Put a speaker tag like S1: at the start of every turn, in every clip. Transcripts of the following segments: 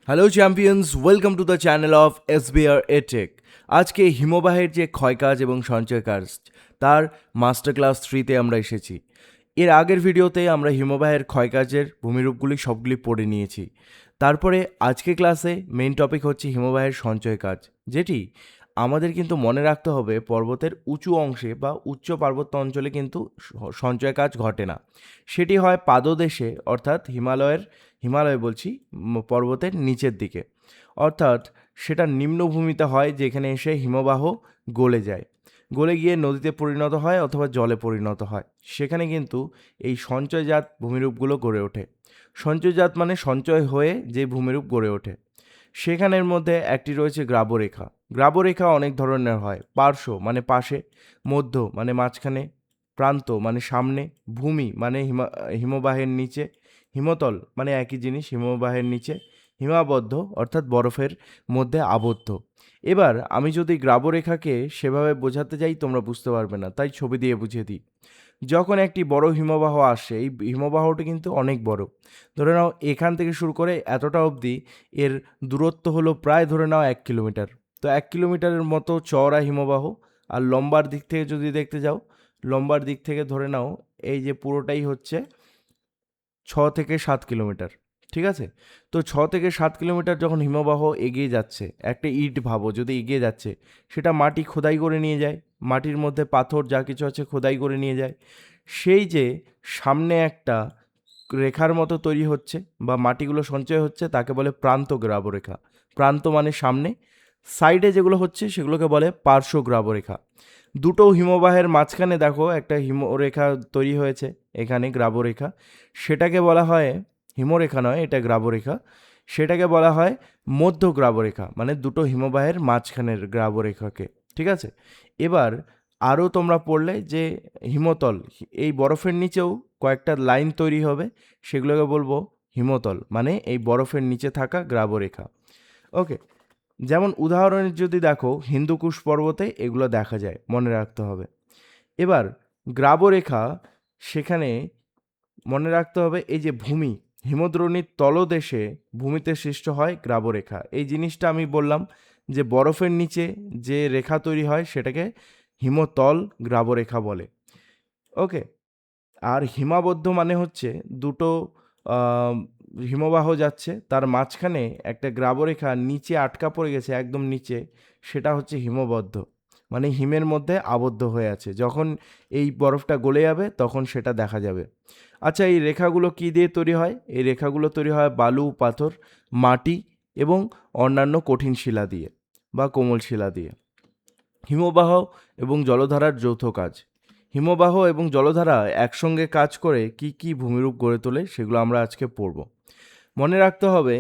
S1: Hello champions, welcome to the channel of SBR এটেক। আজকে হিমবাহের যে ক্ষয়কাজ এবং সঞ্চয় কাজ তার মাস্টার ক্লাস 3তে আমরা এসেছি। এর আগের ভিডিওতে আমরা হিমবাহের ক্ষয়কাজের ভূমিরূপগুলি সবগুলি পড়ে নিয়েছি। তারপরে আজকে ক্লাসে মেইন টপিক হচ্ছে হিমবাহের সঞ্চয় কাজ, যেটি আমাদের কিন্তু মনে রাখতে হবে পর্বতের উঁচু অংশে বা উচ্চ পার্বত্য অঞ্চলে কিন্তু সঞ্চয় কাজ ঘটে না। সেটি হয় পাদদেশে, অর্থাৎ হিমালয় বলছি, পর্বতের নিচের দিকে, অর্থাৎ সেটা নিম্নভূমিতে হয়, যেখানে এসে হিমবাহ গলে যায়, গলে গিয়ে নদীতে পরিণত হয় অথবা জলে পরিণত হয়। সেখানে কিন্তু এই সঞ্চয়জাত ভূমিরূপগুলো গড়ে ওঠে। সঞ্চয়জাত মানে সঞ্চয় হয়ে যে ভূমিরূপ গড়ে ওঠে। সেখানের মধ্যে একটি রয়েছে গ্রাবরেখা। গ্রাবরেখা অনেক ধরনের হয়। পার্শ্ব মানে পাশে, মধ্য মানে মাঝখানে, প্রান্ত মানে সামনে, ভূমি মানে হিমবাহের নিচে, হিমতল মানে একই জিনিস, হিমবাহের নিচে, হিমাবদ্ধ অর্থাৎ বরফের মধ্যে আবদ্ধ। এবার আমি যদি গ্রাবরেখাকে সেভাবে বোঝাতে যাই তোমরা বুঝতে পারবে না, তাই ছবি দিয়ে বুঝিয়ে দিই। যখন একটি বড় হিমবাহ আসে, এই হিমবাহটা কিন্তু অনেক বড়। ধরে নাও এখান থেকে শুরু করে এতটা অবধি এর দূরত্ব হলো প্রায় ধরে নাও 1 কিলোমিটার। তো 1 কিলোমিটারের মতো চওড়া হিমবাহ। আর লম্বার দিক থেকে যদি দেখতে যাও, লম্বার দিক থেকে ধরে নাও এই যে পুরোটাই হচ্ছে 6 থেকে 7 কিলোমিটার। ঠিক আছে? তো 6 থেকে 7 কিলোমিটার যখন হিমবাহ এগিয়ে যাচ্ছে, একটা ইট ভাবো যদি এগিয়ে যাচ্ছে, সেটা মাটি খোদাই করে নিয়ে যায়, মাটির মধ্যে পাথর যা কিছু আছে খোদাই করে নিয়ে যায়। সেই যে সামনে একটা রেখার মতো তৈরি হচ্ছে বা মাটিগুলো সঞ্চয় হচ্ছে, তাকে বলে প্রান্ত গ্রাবরেখা। প্রান্ত মানে সামনে, সাইডে যেগুলো হচ্ছে সেগুলোকে বলে পার্শ্ব গ্রাবরেখা। দুটো হিমবাহের মাঝখানে দেখো একটা হিমরেখা তৈরি হয়েছে, এখানে গ্রাবরেখা। সেটাকে বলা হয়, হিমরেখা নয় এটা গ্রাবরেখা, সেটাকে বলা হয় মধ্য গ্রাবরেখা, মানে দুটো হিমবাহের মাঝখানের গ্রাবরেখাকে। ঠিক আছে? এবার আরও তোমরা পড়লে যে হিমতল, এই বরফের নিচেও কয়েকটা লাইন তৈরি হবে, সেগুলোকে বলবো হিমতল, মানে এই বরফের নিচে থাকা গ্রাবরেখা। ওকে, যেমন উদাহরণে যদি দেখো হিন্দুকুশ পর্বতে এগুলো দেখা যায়, মনে রাখতে হবে। এবার গ্রাবরেখা, সেখানে মনে রাখতে হবে এই যে ভূমি, হিমদ্রোণীর তলদেশে ভূমিতে সৃষ্ট হয় গ্রাবরেখা। এই জিনিসটা আমি বললাম যে বরফের নিচে যে রেখা তৈরি হয় সেটাকে হিমতল গ্রাবরেখা বলে। ওকে, আর হিমাবদ্ধ মানে হচ্ছে দুটো আহ, হিমবাহ যাচ্ছে, তার মাঝখানে একটা গ্রাবরেখা নিচে আটকা পড়ে গেছে, একদম নিচে, সেটা হচ্ছে হিমবদ্ধ, মানে হিমের মধ্যে আবদ্ধ হয়ে আছে। যখন এই বরফটা গলে যাবে তখন সেটা দেখা যাবে। আচ্ছা, এই রেখাগুলো কি দিয়ে তৈরি হয়? এই রেখাগুলো তৈরি হয় বালু, পাথর, মাটি এবং অন্যান্য কঠিন শিলা দিয়ে বা কোমল শিলা দিয়ে। হিমবাহ এবং জলধারার যৌথ কাজ। হিমবাহ এবং জলধারা একসঙ্গে কাজ করে কি কি ভূমিরূপ গড়ে তোলে সেগুলো আমরা আজকে পড়ব। মনে রাখতে হবে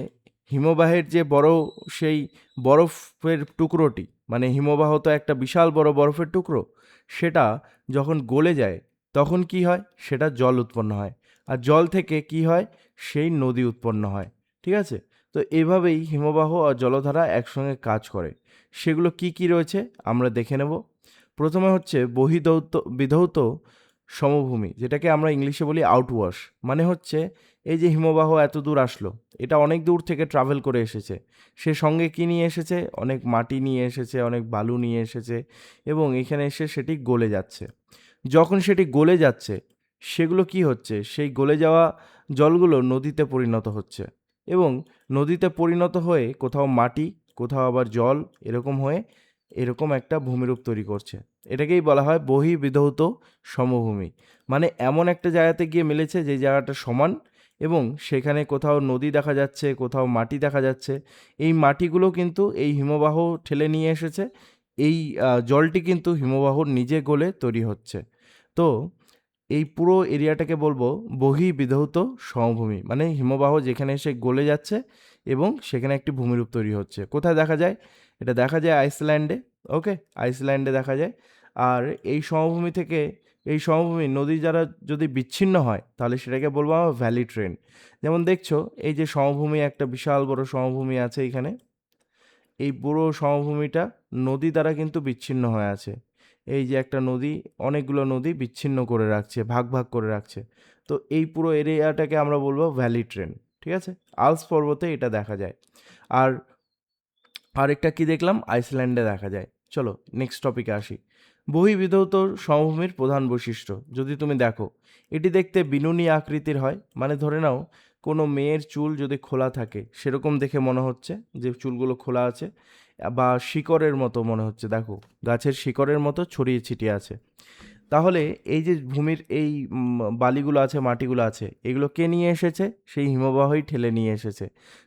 S1: হিমবাহের যে বড় সেই বরফের টুকরোটি, মানে হিমবাহ তো একটা বিশাল বড় বরফের টুকরো, সেটা যখন গলে যায় তখন কি হয়? সেটা জল উৎপন্ন হয়। আর জল থেকে কি হয়? সেই নদী উৎপন্ন হয়। ঠিক আছে? তো এভাবেই হিমবাহ আর জলধারা একসঙ্গে কাজ করে। সেগুলো কি কি রয়েছে আমরা দেখে নেব। প্রথমে হচ্ছে বিধৌত সমভূমি, যেটাকে আমরা ইংলিশে বলি আউটওয়াশ। মানে হচ্ছে এই যে হিমবাহ এত দূর আসলো, এটা অনেক দূর থেকে ট্রাভেল করে এসেছে। সে সঙ্গে কি নিয়ে এসেছে? অনেক মাটি নিয়ে এসেছে, অনেক বালু নিয়ে এসেছে, এবং এখানে এসে সেটি গলে যাচ্ছে। যখন সেটি গলে যাচ্ছে, সেগুলো কি হচ্ছে? সেই গলে যাওয়া জলগুলো নদীতে পরিণত হচ্ছে, এবং নদীতে পরিণত হয়ে কোথাও মাটি, কোথাও আবার জল, এরকম হয়ে এরকম একটা ভূমিরূপ তৈরি করছে। এটাকেই বলা হয় বহির্বিধৌত সমভূমি। মানে এমন একটা জায়গাতে গিয়ে মিলেছে যে জায়গাটা সমান, এবং সেখানে কোথাও নদী দেখা যাচ্ছে, কোথাও মাটি দেখা যাচ্ছে। এই মাটিগুলো কিন্তু এই হিমবাহ ঠেলে নিয়ে এসেছে। এই জলটি কিন্তু হিমবাহর নিজে গলে তৈরি হচ্ছে। তো এই পুরো এরিয়াটাকে বলবো বহির্বিধৌত সমভূমি, মানে হিমবাহ যেখানে এসে গলে যাচ্ছে এবং সেখানে একটি ভূমিরূপ তৈরি হচ্ছে। কোথায় দেখা যায়? এটা দেখা যায় আইসল্যান্ডে। ওকে, আইসল্যান্ডে দেখা যায়। আর এই সমভূমি থেকে, এই সমভূমি নদী যারা যদি বিচ্ছিন্ন হয় তাহলে সেটাকে বলবো আমরা ভ্যালি ট্রেন। যেমন দেখছো এই যে সমভূমি, একটা বিশাল বড় সমভূমি আছে এখানে, এই পুরো সমভূমিটা নদী দ্বারা কিন্তু বিচ্ছিন্ন হয়ে আছে। এই যে একটা নদী অনেকগুলো নদী বিচ্ছিন্ন করে রাখছে, ভাগ ভাগ করে রাখছে। তো এই পুরো এরিয়াটাকে আমরা বলবো ভ্যালি ট্রেন। ঠিক আছে, আল্পস পর্বতে এটা দেখা যায়। আর আরেকটা কি দেখলাম, আইসল্যান্ডে দেখা যায়। চলো নেক্সট টপিকে আসি। বহির্বিধৌত সমভূমির প্রধান বৈশিষ্ট্য যদি তুমি দেখো, এটি দেখতে বিনুনি আকৃতির হয়, মানে ধরে নাও কোনো মেয়ের চুল যদি খোলা থাকে সেরকম দেখে মনে হচ্ছে যে চুলগুলো খোলা আছে, বা শিকড়ের মতো মনে হচ্ছে, দেখো গাছের শিকড়ের মতো ছড়িয়ে ছিটিয়ে আছে। তাহলে এই যে ভূমির এই বালিগুলো আছে, মাটিগুলো আছে, এগুলো কে নিয়ে এসেছে? সেই হিমবাহই ঠেলে নিয়ে এসেছে।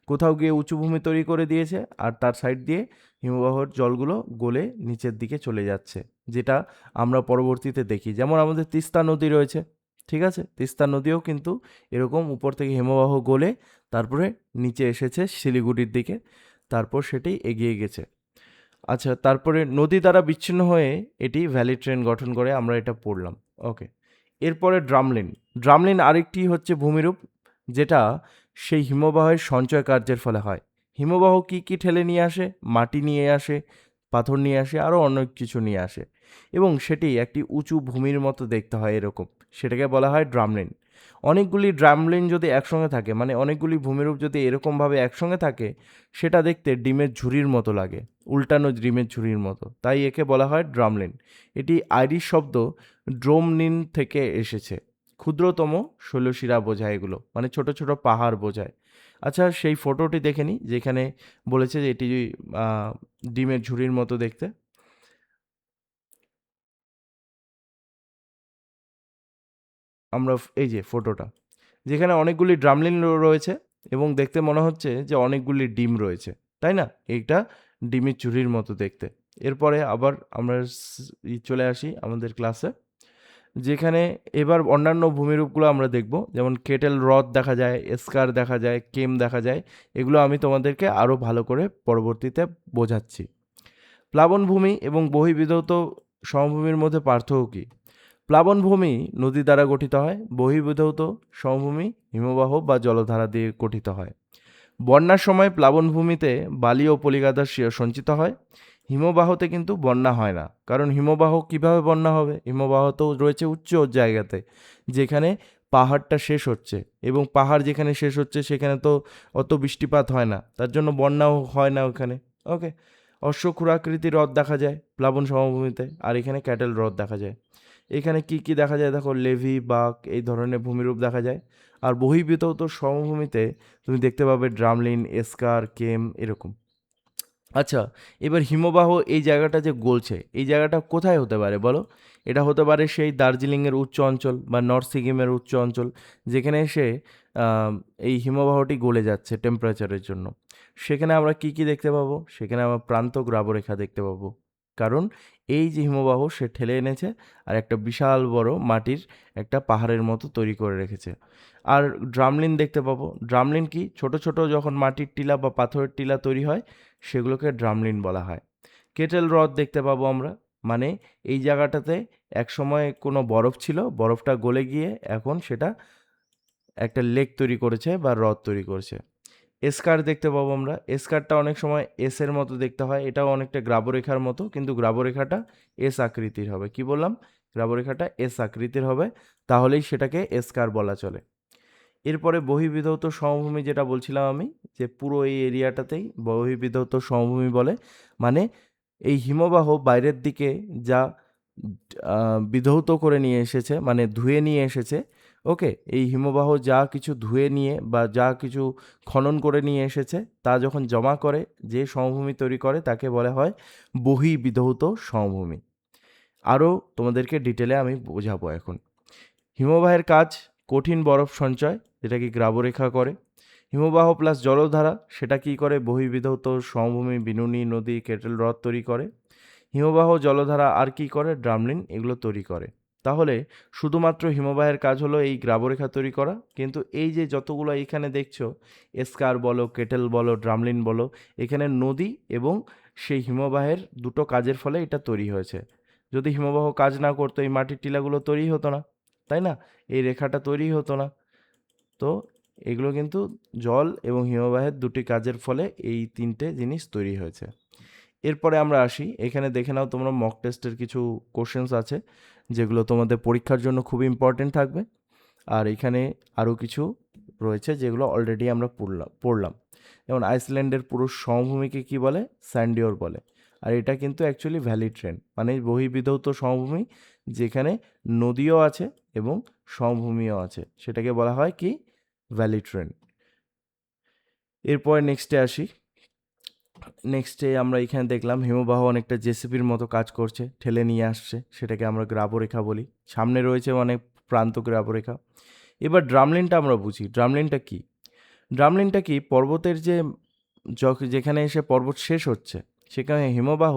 S1: কোথাও গিয়ে উঁচু ভূমি তৈরি করে দিয়েছে, আর তার সাইড দিয়ে হিমবাহর জলগুলো গলে নিচের দিকে চলে যাচ্ছে, যেটা আমরা পরবর্তীতে দেখি। যেমন আমাদের তিস্তা নদী রয়েছে, ঠিক আছে, তিস্তা নদীও কিন্তু এরকম উপর থেকে হিমবাহ গলে তারপরে নিচে এসেছে শিলিগুড়ির দিকে, তারপর সেটি এগিয়ে গেছে। আচ্ছা, তারপরে নদী দ্বারা বিচ্ছিন্ন হয়ে এটি ভ্যালি ট্রেন গঠন করে, আমরা এটা পড়লাম। ওকে, এরপরে ড্রামলিন। ড্রামলিন আরেকটি হচ্ছে ভূমিরূপ, যেটা সেই হিমবাহের সঞ্চয় কার্যের ফলে হয়। হিমবাহ কি কি ঠেলে নিয়ে আসে? মাটি নিয়ে আসে, পাথর নিয়ে আসে, আরও অনেক কিছু নিয়ে আসে, এবং সেটি একটি উঁচু ভূমির মতো দেখতে হয় এরকম, সেটাকে বলা হয় ড্রামলিন। অনেকগুলি ড্রামলিন যদি একসঙ্গে থাকে, মানে অনেকগুলি ভূমিরূপ যদি এরকমভাবে একসঙ্গে থাকে, সেটা দেখতে ডিমের ঝুড়ির মতো লাগে, উল্টানো ডিমের ঝুড়ির মতো, তাই একে বলা হয় ড্রামলিন। এটি আইরিশ শব্দ ড্রোমনিন থেকে এসেছে। ক্ষুদ্রতম শৈলশিরা বোঝায় এগুলো, মানে ছোট ছোট পাহাড় বোঝায়। আচ্ছা, সেই ফটোটি দেখে নিই, যেখানে বলেছে যে এটি ডিমের ঝুড়ির মতো দেখতে। আমরা এই যে ফটোটা, যেখানে অনেকগুলি ড্রামলিন রয়েছে এবং দেখতে মনে হচ্ছে যে অনেকগুলি ডিম রয়েছে, তাই না? এইটা ডিমের চুরির মতো দেখতে। এরপরে আবার আমরা চলে আসি আমাদের ক্লাসে, যেখানে এবার অন্যান্য ভূমিরূপগুলো আমরা দেখব। যেমন কেটেল হ্রদ দেখা যায়, এস্কার দেখা যায়, কেম দেখা যায়। এগুলো আমি তোমাদেরকে আরও ভালো করে পরবর্তীতে বোঝাচ্ছি। প্লাবনভূমি এবং বহির্বিধৌত সমভূমির মধ্যে পার্থক্য কী? প্লাবনভূমি নদী দ্বারা গঠিত হয়, বহির্বিধৌত সমভূমি হিমবাহ বা জলধারা দিয়ে গঠিত হয়। বন্যার সময় প্লাবনভূমিতে বালি ও পলিকাদা সঞ্চিত হয়, হিমবাহতে কিন্তু বন্যা হয় না। কারণ হিমবাহ কিভাবে বন্যা হবে? হিমবাহ তো রয়েছে উচ্চ জায়গাতে, যেখানে পাহাড়টা শেষ হচ্ছে, এবং পাহাড় যেখানে শেষ হচ্ছে সেখানে তো অত বৃষ্টিপাত হয় না, তার জন্য বন্যাও হয় না ওখানে। ওকে, অশ্বক্ষুরাকৃতি হ্রদ দেখা যায় প্লাবন সমভূমিতে, আর এখানে ক্যাটেল হ্রদ দেখা যায়। এখানে কি কি দেখা যায় দেখো, লেভি, বাঁক, এই ধরনের ভূমিরূপ দেখা যায়। আর বহির্বিধৌত সমভূমিতে তুমি দেখতে পাবে ড্রামলিন, এস্কার, কেম, এরকম। আচ্ছা, এবার হিমবাহ এই জায়গাটা যে গলছে, এই জায়গাটা কোথায় হতে পারে বলো? এটা হতে পারে সেই দার্জিলিংয়ের উচ্চ অঞ্চল বা নর্থ সিকিমের উচ্চ অঞ্চল, যেখানে এসে এই হিমবাহটি গলে যাচ্ছে টেম্পারেচারের জন্য। সেখানে আমরা কি কি দেখতে পাবো? সেখানে আমরা প্রান্ত গ্রাবরেখা দেখতে পাবো, কারণ এই যে হিমবাহ সে ঠেলে এনেছে আর একটা বিশাল বড় মাটির একটা পাহাড়ের মতো তৈরি করে রেখেছে। আর ড্রামলিন দেখতে পাবো। ড্রামলিন কি? ছোট ছোট যখন মাটির টিলা বা পাথরের টিলা তৈরি হয়, সেগুলোকে ড্রামলিন বলা হয়। কেটেল হ্রদ দেখতে পাবো আমরা, মানে এই জায়গাটাতে একসময় কোনো বরফ ছিল, বরফটা গলে গিয়ে এখন সেটা একটা লেক তৈরি করেছে বা হ্রদ তৈরি করেছে। এস্কার দেখতে পাবো আমরা। এস্কারটা অনেক সময় এসের মতো দেখতে হয়, এটাও অনেকটা গ্রাবরেখার মতো, কিন্তু গ্রাবরেখাটা এস আকৃতির হবে। কি বললাম? গ্রাবরেখাটা এস আকৃতির হবে, তাহলেই সেটাকে এস্কার বলা চলে। এরপরে বহির্বিধৌত সমভূমি, যেটা বলছিলাম আমি, যে পুরো এই এরিয়াটাতেই বহির্বিধৌত সমভূমি বলে। মানে এই হিমবাহ বাইরের দিকে যা বিধৌত করে নিয়ে এসেছে, মানে ধুয়ে নিয়ে এসেছে। ওকে, এই হিমবাহ যা কিছু ধুয়ে নিয়ে বা যা কিছু খনন করে নিয়ে এসেছে, তা যখন জমা করে যে সমভূমি তৈরি করে, তাকে বলা হয় বহির্বিধৌত সমভূমি। আরও তোমাদেরকে ডিটেলে আমি বোঝাবো এখন। হিমবাহের কাজ: কঠিন বরফ সঞ্চয়, যেটা কি গ্রাবরেখা করে। হিমবাহ প্লাস জলধারা, সেটা কি করে? বহির্বিধৌত সমভূমি, বিনুনি, নদী, কেটেল হ্রদ তৈরি করে। হিমবাহ, জলধারা আর কি করে? ড্রামলিন, এগুলো তৈরি করে। তাহলে শুধুমাত্র হিমবাহের কাজ হলো এই গ্রাবরেখা তৈরি করা, কিন্তু এই যে যতগুলো এখানে দেখছো, এস্কার বলো, কেটেল বলো, ড্রামলিন বলো, এখানে নদী এবং সেই হিমবাহের দুটো কাজের ফলে এটা তৈরি হয়েছে। যদি হিমবাহ কাজ না করতো, এই মাটির টিলাগুলো তৈরি হতো না, তাই না? এই রেখাটা তৈরি হতো না। তো এগুলো কিন্তু জল এবং হিমবাহের দুটি কাজের ফলে এই তিনটে জিনিস তৈরি হয়েছে। এরপরে আমরা আসি, এখানে দেখে নাও তোমরা মক টেস্টের কিছু কোশ্চেন্স আছে, যেগুলো তোমাদের পরীক্ষার জন্য খুব ইম্পর্টেন্ট থাকবে। আর এখানে আরও কিছু রয়েছে, যেগুলো অলরেডি আমরা পড়লাম। যেমন আইসল্যান্ডের পুরো সমভূমিকে কি বলে? স্যান্ডিওর বলে। আর এটা কিন্তু অ্যাকচুয়ালি ভ্যালি ট্রেন, মানে বহির্বিধৌত সমভূমি, যেখানে নদীও আছে এবং সমভূমিও আছে, সেটাকে বলা হয় কি? Valley train. এরপরে নেক্সটে আসি। নেক্সটে আমরা এখানে দেখলাম হিমবাহ অনেকটা জেসিপির মতো কাজ করছে, ঠেলে নিয়ে আসছে, সেটাকে আমরা গ্রাবরেখা বলি। সামনে রয়েছে অনেক প্রান্ত গ্রাবরেখা। এবার ড্রামলিনটা আমরা বুঝি। ড্রামলিনটা কি? ড্রামলিনটা কি? পর্বতের যে যেখানে এসে পর্বত শেষ হচ্ছে, সেখানে হিমবাহ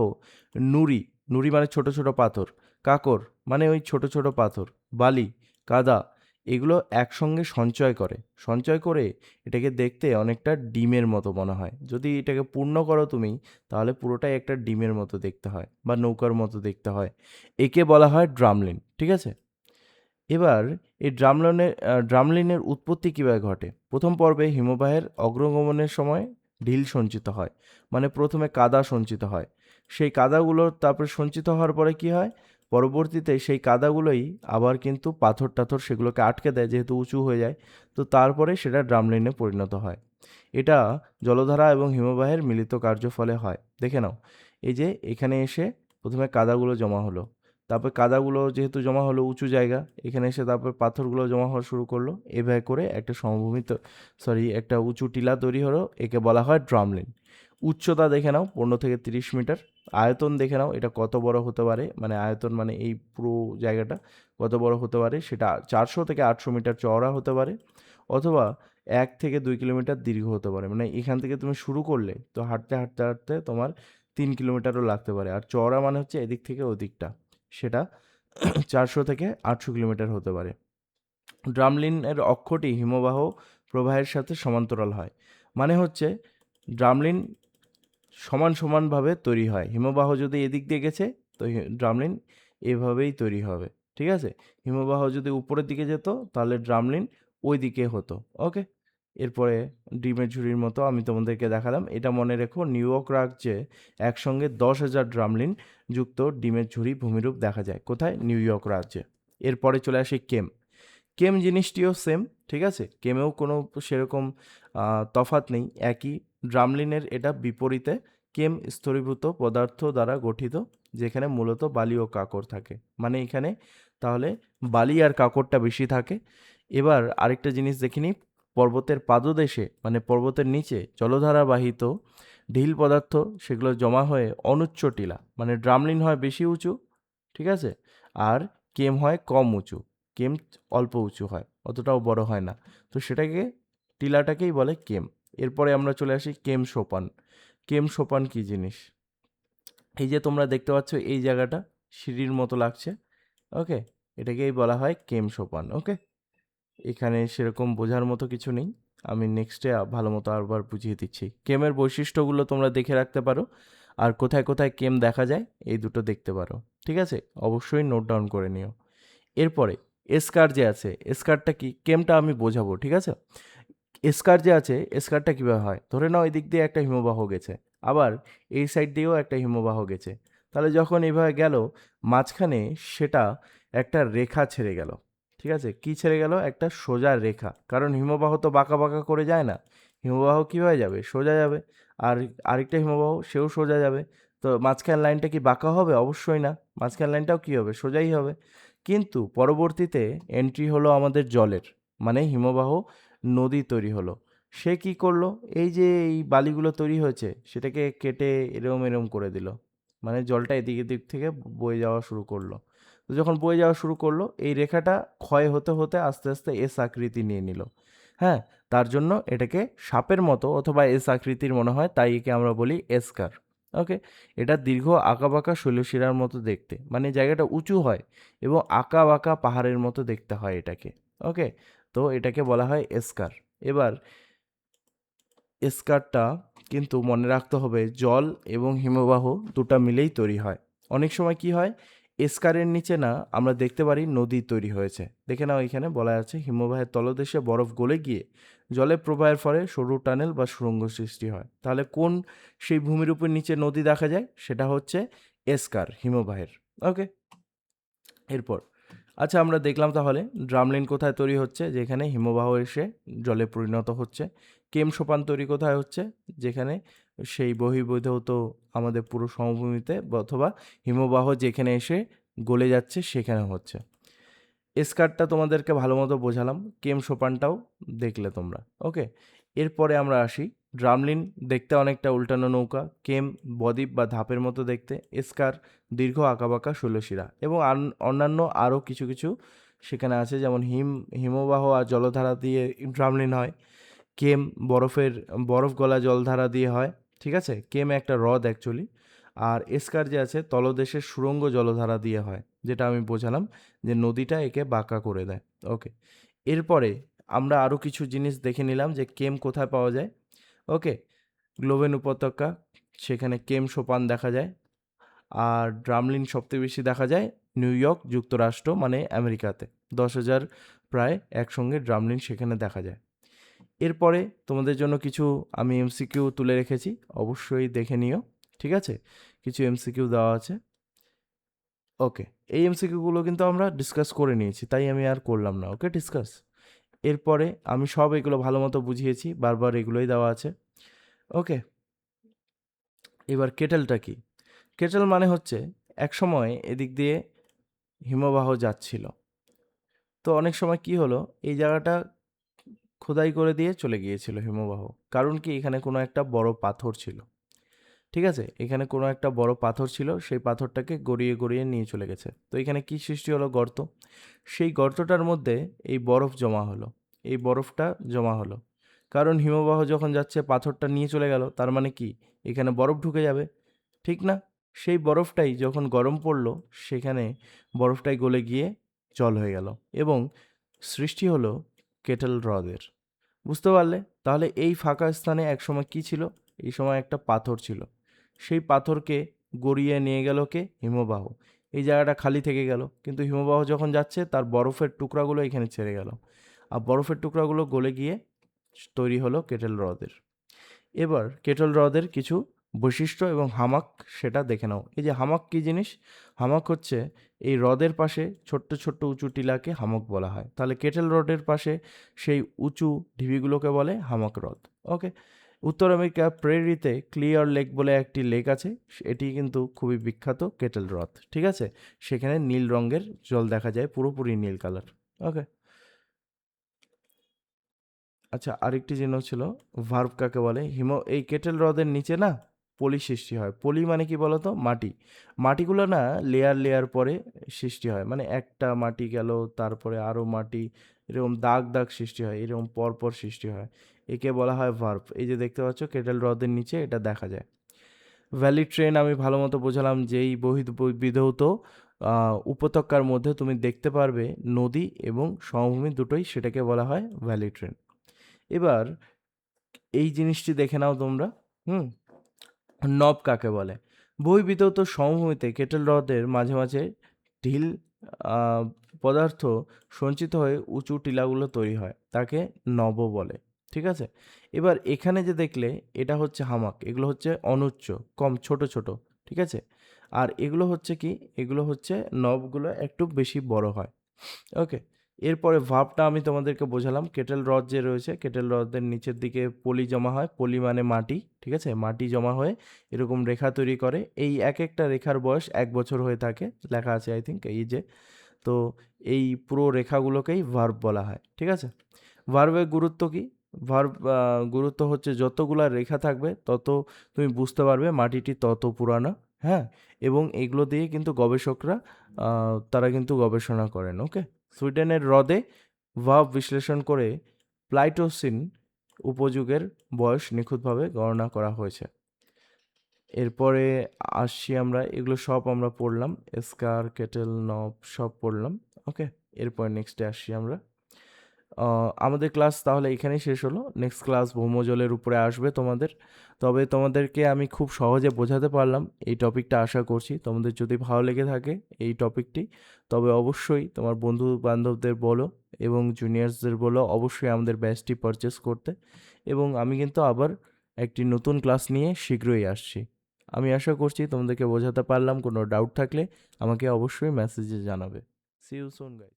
S1: নুড়ি, নুড়ি মানে ছোট ছোট পাথর, কাকর মানে ওই ছোট ছোট পাথর, বালি, কাদা, এগুলো একসঙ্গে সঞ্চয় করে এটাকে দেখতে অনেকটা ডিমের মতো মনে হয়। যদি এটাকে পূর্ণ করো তুমি, তাহলে পুরোটাই একটা ডিমের মতো দেখতে হয় বা নৌকার মতো দেখতে হয়। একে বলা হয় ড্রামলিন, ঠিক আছে? এবার এই ড্রামলিনের উৎপত্তি কীভাবে ঘটে? প্রথম পর্বে হিমবাহের অগ্রগমনের সময় ঢিল সঞ্চিত হয়, মানে প্রথমে কাদা সঞ্চিত হয়। সেই কাদাগুলো তারপরে সঞ্চিত হওয়ার পরে কি হয়? পরবর্তীতে সেই কাদাগুলোই আবার কিন্তু পাথর টাথর সেগুলোকে আটকে দেয়, যেহেতু উঁচু হয়ে যায়। তো তারপরে সেটা ড্রামলিনে পরিণত হয়। এটা জলধারা এবং হিমবাহের মিলিত কার্যফলে হয়। দেখে নাও, এই যে এখানে এসে প্রথমে কাদাগুলো জমা হলো, তারপর কাদাগুলো যেহেতু জমা হলো উঁচু জায়গা, এখানে এসে তারপর পাথরগুলো জমা হওয়া শুরু করলো, এভাবে করে একটা সমভূমি একটা উঁচু টিলা তৈরি হলো, একে বলা হয় ড্রামলিন। উচ্চতা দেখে নাও 15 থেকে 30 মিটার। আয়তন দেখে নাও এটা কত বড় হতে পারে, মানে আয়তন মানে এই পুরো জায়গাটা কত বড় হতে পারে, সেটা 400 থেকে 800 মিটার চওড়া হতে পারে, অথবা 1 থেকে 2 কিলোমিটার দীর্ঘ হতে পারে। মানে এখান থেকে তুমি শুরু করলে তো হাঁটতে হাঁটতে হাঁটতে তোমার 3 কিলোমিটারও লাগতে পারে। আর চওড়া মানে হচ্ছে এদিক থেকে ওদিকটা, সেটা 400 থেকে 800 কিলোমিটার হতে পারে। ড্রামলিনের অক্ষটি হিমবাহ প্রবাহের সাথে সমান্তরাল হয়, মানে হচ্ছে ড্রামলিন সমানভাবে তৈরি হয়। হিমবাহ যদি এদিক দিয়ে গেছে, তো ড্রামলিন এভাবেই তৈরি হবে, ঠিক আছে? হিমবাহ যদি উপরের দিকে যেত, তাহলে ড্রামলিন ওই দিকে হতো। ওকে, এরপরে ডিমের ঝুড়ির মতো আমি তোমাদেরকে দেখালাম। এটা মনে রেখো, নিউ ইয়র্ক রাজ্যে একসঙ্গে 10,000 ড্রামলিন যুক্ত ডিমের ঝুড়ি ভূমিরূপ দেখা যায়। কোথায়? নিউ ইয়র্ক রাজ্যে। এরপরে চলে আসি কেম। কেম জিনিসটিও সেম, ঠিক আছে? কেমেও কোনো সেরকম তফাৎ নেই, একই। ড্রামলিনের এটা বিপরীতে। কেম স্থূলীভূত পদার্থ দ্বারা গঠিত, যেখানে মূলত বালি ও কাঁকর থাকে। মানে এখানে তাহলে বালি আর কাঁকরটা বেশি থাকে। এবার আরেকটা জিনিস দেখিনি, পর্বতের পাদদেশে মানে পর্বতের নিচে জলধারাবাহিত ঢিল পদার্থ, সেগুলো জমা হয়ে অনুচ্চ টিলা, মানে ড্রামলিন হয় বেশি উঁচু, ঠিক আছে? আর কেম হয় কম উঁচু। কেম অল্প উঁচু হয়, অতটাও বড় হয় না। তো সেটাকে, টিলাটাকেই বলে কেম। এরপরে আমরা চলে আসি কেম সোপান। কেম সোপান কী জিনিস? এই যে তোমরা দেখতে পাচ্ছ এই জায়গাটা সিঁড়ির মতো লাগছে, ওকে, এটাকেই বলা হয় কেম সোপান। ওকে, এখানে সেরকম বোঝার মতো কিছু নেই, আমি নেক্সটে ভালো মতো আরবার বুঝিয়ে দিচ্ছি। কেমের বৈশিষ্ট্যগুলো তোমরা দেখে রাখতে পারো, আর কোথায় কোথায় কেম দেখা যায় এই দুটো দেখতে পারো, ঠিক আছে? অবশ্যই নোট ডাউন করে নিও। এরপরে এসকার যে আছে, এসকারটা কি? কেমটা আমি বোঝাবো, ঠিক আছে? এসকার যে আছে, এসকারটা কীভাবে হয়? ধরে নাও এই দিক দিয়ে একটা হিমবাহ গেছে, আবার এই সাইড দিয়েও একটা হিমবাহ গেছে। তাহলে যখন এইভাবে গেল, মাঝখানে সেটা একটা রেখা ছেড়ে গেল, ঠিক আছে? কি ছেড়ে গেল? একটা সোজা রেখা। কারণ হিমবাহ তো বাঁকা বাঁকা করে যায় না, হিমবাহ কীভাবে যাবে? সোজা যাবে। আর আরেকটা হিমবাহ, সেও সোজা যাবে। তো মাঝখান লাইনটা কি বাঁকা হবে? অবশ্যই না, মাঝখান লাইনটাও কী হবে? সোজাই হবে। কিন্তু পরবর্তীতে এন্ট্রি হলো আমাদের জলের, মানে হিমবাহ নদী তৈরি হলো। সে কি করলো? এই যে এই বালিগুলো তৈরি হয়েছে, সেটাকে কেটে এরম এরম করে দিল, মানে জলটা এদিক এদিক থেকে বয়ে যাওয়া শুরু করলো। তো যখন বয়ে যাওয়া শুরু করলো, এই রেখাটা ক্ষয় হতে হতে আস্তে আস্তে এস আকৃতি নিয়ে নিল। হ্যাঁ, তার জন্য এটাকে সাপের মতো অথবা এস আকৃতির মনে হয়, তাই একে আমরা বলি এসকার। ওকে, এটা দীর্ঘ আঁকাবাঁকা শৈলশিরার মতো দেখতে, মানে জায়গাটা উঁচু হয় এবং আঁকা বাঁকা পাহাড়ের মতো দেখতে হয় এটাকে। ওকে, তো এটাকে বলা হয় এসকার। এবার এসকারটা কিন্তু মনে রাখতে হবে, জল এবং হিমবাহ দুটো মিলেই তৈরি হয়। অনেক সময় কি হয়, এসকারের নিচে না আমরা দেখতে পারি নদী তৈরি হয়েছে। দেখে নাও, এখানে বলা আছে হিমবাহের তলদেশে বরফ গলে গিয়ে জলের প্রবাহের ফলে সরু টানেল বা সুড়ঙ্গ সৃষ্টি হয়। তাহলে কোন সেই ভূমির উপর নিচে নদী দেখা যায়? সেটা হচ্ছে এসকার, হিমবাহের। ওকে, এরপর আচ্ছা, আমরা দেখলাম তাহলে ড্রামলিন কোথায় তৈরি হচ্ছে, যেখানে হিমবাহ এসে জলে পরিণত হচ্ছে। কেম সোপান তৈরি কোথায় হচ্ছে, যেখানে সেই বহির্ভূত আমাদের পুরো সমভূমিতে অথবা হিমবাহ যেখানে এসে গলে যাচ্ছে সেখানে হচ্ছে। এসকারটা তোমাদেরকে ভালো মতো বোঝালাম, কেম সোপানটাও দেখলে তোমরা। ওকে, এরপরে আমরা আসি। ড্রামলিন দেখতে অনেকটা উল্টানো নৌকা, কেম বদ্বীপ বা ধাপের মতো দেখতে, এসকার দীর্ঘ আঁকাবাঁকা ষোলশিরা এবং অন্যান্য আরও কিছু কিছু সেখানে আছে, যেমন হিমবাহ আর জলধারা দিয়ে ড্রামলিন হয়। কেম বরফ গলা জলধারা দিয়ে হয়, ঠিক আছে। কেম একটা হ্রদ অ্যাকচুয়ালি। আর এসকার যে আছে তলদেশের সুড়ঙ্গ জলধারা দিয়ে হয়, যেটা আমি বোঝালাম যে নদীটা একে বাঁকা করে দেয়। ওকে, এরপরে আমরা আরও কিছু জিনিস দেখে নিলাম যে কেম কোথায় পাওয়া যায়। ওকে, গ্লোবেন উপত্যকা, সেখানে কেম সোপান দেখা যায়। আর ড্রামলিন সবথেকে বেশি দেখা যায় নিউ ইয়র্ক যুক্তরাষ্ট্র মানে আমেরিকাতে, 10,000 প্রায় একসঙ্গে ড্রামলিন সেখানে দেখা যায়। এরপরে তোমাদের জন্য কিছু আমি এমসিকিউ তুলে রেখেছি, অবশ্যই দেখে নিও, ঠিক আছে। কিছু এমসিকিউ দেওয়া আছে। ওকে, এই এমসিকিউগুলো কিন্তু আমরা ডিসকাস করে নিয়েছি, তাই আমি আর করলাম না। ওকে, ডিসকাস। এরপরে আমি সব এগুলো ভালো মতো বুঝিয়েছি, বারবার এগুলোই দেওয়া আছে। ওকে, এবার কেটেলটা কি? কেটেল মানে হচ্ছে এক সময় এদিক দিয়ে হিমবাহ যাচ্ছিল, তো অনেক সময় কি হলো, এই জায়গাটা খোদাই করে দিয়ে চলে গিয়েছিল হিমবাহ। কারণ কি, এখানে কোনো একটা বড় পাথর ছিল, ঠিক আছে। এখানে কোনো একটা বড় পাথর ছিল, সেই পাথরটাকে গড়িয়ে গড়িয়ে নিয়ে চলে গেছে। তো এখানে কি সৃষ্টি হলো, গর্ত। সেই গর্তটার মধ্যে এই বরফ জমা হলো, এই বরফটা জমা হলো। কারণ হিমবাহ যখন যাচ্ছে পাথরটা নিয়ে চলে গেল, তার মানে কি এখানে বরফ ঢুকে যাবে, ঠিক না? সেই বরফটাই যখন গরম পড়লো, সেখানে বরফটাই গলে গিয়ে জল হয়ে গেল এবং সৃষ্টি হলো কেটেল হ্রদের। বুঝতে পারলে? তাহলে এই ফাঁকা স্থানে একসময় কি ছিল? এই সময় একটা পাথর ছিল। সেই পাথরকে গড়িয়ে নিয়ে গেল কে? হিমবাহ। এই জায়গাটা খালি থেকে গেল, কিন্তু হিমবাহ যখন যাচ্ছে তার বরফের টুকরাগুলো এখানে ছেড়ে গেল, আর বরফের টুকরাগুলো গলে গিয়ে তৈরি হলো কেটেল হ্রদের। এবার কেটল হ্রদের কিছু বৈশিষ্ট্য এবং হামাক সেটা দেখে নাও। এই যে হামাক কী জিনিস? হামাক হচ্ছে এই হ্রদের পাশে ছোট্ট ছোট্ট উঁচু টিলাকে হামক বলা হয়। তাহলে কেটেল হ্রদের পাশে সেই উঁচু ঢিবিগুলোকে বলে হামাক হ্রদ। ওকে, উত্তর আমেরিকা প্রেরিতে ক্লিয়ার লেক বলে একটি লেক আছে, এটি কিন্তু খুবই বিখ্যাত কেটেল হ্রদ, ঠিক আছে। সেখানে নীল রঙের জল দেখা যায়, পুরোপুরি নীল কালার। ওকে, আচ্ছা, আরেকটি জিনিস ছিল ভার্ব কাকে বলে। এই কেটেল হ্রদের নিচে না পলি সৃষ্টি হয়। পলি মানে কি বলতো? মাটি। মাটিগুলো না লেয়ার লেয়ার পরে সৃষ্টি হয়, মানে একটা মাটি গেল, তারপরে আরও মাটি, এরকম দাগ দাগ সৃষ্টি হয়, এরকম পরপর সৃষ্টি হয়। একে বলা হয় ভার্ব। এই যে দেখতে পাচ্ছ কেটেল হ্রদের নিচে এটা দেখা যায়। ভ্যালি ট্রেন আমি ভালো মতো বোঝালাম, যেই বিধৌত উপত্যকার মধ্যে তুমি দেখতে পারবে নদী এবং সমভূমি দুটোই, সেটাকে বলা হয় ভ্যালি ট্রেন। এবার এই জিনিসটি দেখে নাও তোমরা। হুম, নব কাকে বলে? বহির্বিধৌত সমভূমিতে কেটেল হ্রদের মাঝে মাঝে ঢিল আহ, পদার্থ সঞ্চিত হয়ে উঁচু টিলাগুলো তৈরি হয়, তাকে নব বলে, ঠিক আছে। এবার এখানে যে দেখলে এটা হচ্ছে হামাক, এগুলো হচ্ছে অনুচ্চ, কম ছোট ছোট, ঠিক আছে। আর এগুলো হচ্ছে কি, এগুলো হচ্ছে নবগুলো একটু বেশি বড় হয়। ওকে, এরপরে ভাবটা আমি তোমাদেরকে বোঝালাম। কেটেল হ্রদ যে রয়েছে, কেটেল হ্রদের নিচের দিকে পলি জমা হয়, পলি মানে মাটি, ঠিক আছে। মাটি জমা হয়ে এরকম রেখা তৈরি করে, এই এক একটা রেখার বয়স 1 বছর হয়ে থাকে, লেখা আছে আই থিঙ্ক এই যে। তো এই পুরো রেখাগুলোকেই ভার্ব বলা হয়, ঠিক আছে। ভার্বের গুরুত্ব কি? ভার্ব গুরুত্ব হচ্ছে যতগুলা রেখা থাকবে তত তুমি বুঝতে পারবে মাটিটি তত পুরানো। হ্যাঁ, এবং এগুলো দিয়ে কিন্তু গবেষকরা তারা কিন্তু গবেষণা করেন। ওকে, সুইডেনের হ্রদে ভার্ব বিশ্লেষণ করে প্লাইটোসিন উপযুগের বয়স নিখুঁতভাবে গণনা করা হয়েছে। এরপরে আসছি আমরা, এগুলো সব আমরা পড়লাম, এসকার, কেটেল, নব সব পড়লাম। ওকে, এরপর নেক্সটে আসছি আমরা। আমাদের ক্লাস তাহলে এখানেই শেষ হলো। নেক্সট ক্লাস ভৌমজলের উপরে আসবে তোমাদের। তবে তোমাদেরকে আমি খুব সহজে বোঝাতে পারলাম এই টপিকটা, আশা করছি তোমাদের যদি ভালো লেগে থাকে এই টপিকটি, তবে অবশ্যই তোমার বন্ধু বান্ধবদের বলো এবং জুনিয়র্সদের বলো অবশ্যই আমাদের ব্যাচটি পারচেস করতে। এবং আমি কিন্তু আবার একটি নতুন ক্লাস নিয়ে শীঘ্রই আসছি। আমি আশা করছি তোমাদেরকে বোঝাতে পারলাম। কোনো ডাউট থাকলে আমাকে অবশ্যই মেসেজে জানাবে। See you soon guys.